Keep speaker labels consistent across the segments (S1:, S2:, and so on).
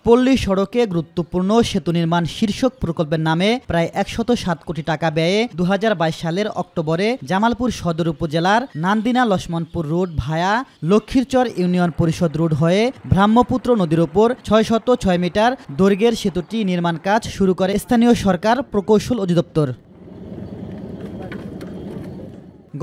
S1: পল্লী সড়কে গুরুত্বপূর্ণ সেতু নির্মাণ শীর্ষক প্রকল্পের নামে প্রায় ১০৭ কোটি টাকা ব্যয়ে ২০২২ সালের অক্টোবরে জামালপুর সদর উপজেলার নান্দিনা লক্ষ্মণপুর রোড ভায়া লক্ষ্মীরচর ইউনিয়ন পরিষদ রোড হয়ে ব্রহ্মপুত্র নদীর ওপর ৬০৬ মিটার দৈর্ঘ্যের সেতুটি নির্মাণ কাজ শুরু করে স্থানীয় সরকার প্রকৌশল অধিদপ্তর।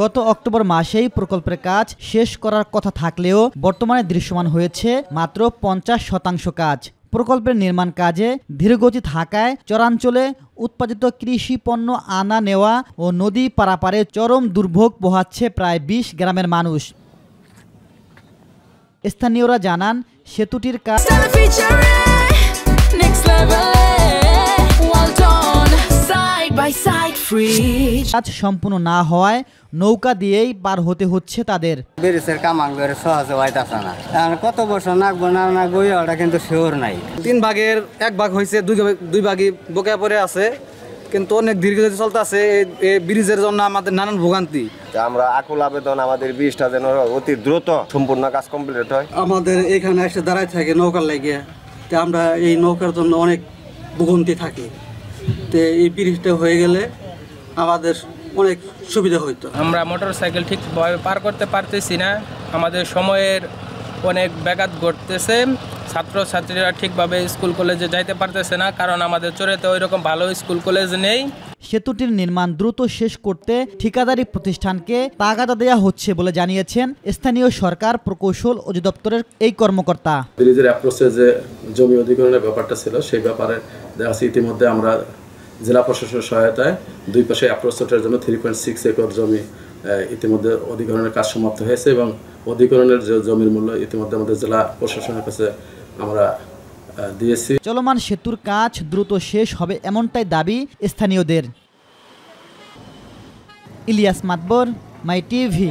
S1: গত অক্টোবর মাসেই প্রকল্পের কাজ শেষ করার কথা থাকলেও বর্তমানে দৃশ্যমান হয়েছে মাত্র ৫০% কাজ। প্রকল্পের নির্মাণ কাজে ধীরগতি থাকায় চরাঞ্চলে উৎপাদিত কৃষি পণ্য আনা নেওয়া ও নদী পারাপারে চরম দুর্ভোগ পোহাচ্ছে প্রায় ২০ গ্রামের মানুষ। স্থানীয়রা জানান, সেতুটির কাজ সম্পূর্ণ না হওয়ায় নৌকা দিয়েই পার হতে হচ্ছে তাদের।
S2: কত বছর নাগবো না নাগবো ওটা কিন্তু শিওর নাই।
S3: ৩ ভাগের ১ ভাগ হয়েছে, ২ ভাগই বোকা পড়ে আছে, কিন্তু অনেক দীর্ঘগতি চলতে আছে। এই ব্রিজের জন্য আমাদের নানান ভোগান্তি।
S4: আমরা আকুল আবেদন আমাদের ব্রিজটা যেন অতি দ্রুত সম্পূর্ণ কাজ কমপ্লিট হয়।
S3: আমাদের এখানে এসে দাঁড়ায় থাকে নৌকার লাগিয়ে, তো আমরা এই নৌকার জন্য অনেক ভোগান্তি থাকি। তো এই ব্রিজটা হয়ে গেলে আমাদের অনেক সুবিধা হইতো।
S5: আমরা মোটরসাইকেল ঠিকভাবে পার করতে পারতেছি না, আমাদের সময়ের অনেক ব্যাঘাত ঘটতেছে। ছাত্রছাত্রীরা ঠিকভাবে স্কুল কলেজে যাইতে পারতেছে না, কারণ আমাদের চরেতে ওইরকম ভালো স্কুল কলেজ নেই।
S1: সেতুটির নির্মাণ দ্রুত শেষ করতে ঠিকাদারি প্রতিষ্ঠানকে তাগাদা দেওয়া হচ্ছে বলে জানিয়েছেন স্থানীয় সরকার প্রকৌশল অধিদপ্তরের এই কর্মকর্তা।
S6: ব্রিজের অ্যাপ্রোচে যে জমি অধিগ্রহণের ব্যাপারটা ছিল, সেই ব্যাপারে দেখা যাচ্ছে ইতিমধ্যে আমরা জেলা প্রশাসনের সহায়তায় দুই পাশে অ্যাপ্রোচ রোডের জন্য 3.6 একর জমি ইতিমধ্যে অধিগ্রহণের কাজ সমাপ্ত হয়েছে এবং অধিগ্রহণের যে জমির মূল্য ইতিমধ্যে আমাদের জেলা প্রশাসনের কাছে আমরা দিয়েছি।
S1: চলমান সেতুর কাজ দ্রুত শেষ হবে এমনটাই দাবি স্থানীয়দের। ইলিয়াস মাতবর, মাই টিভি।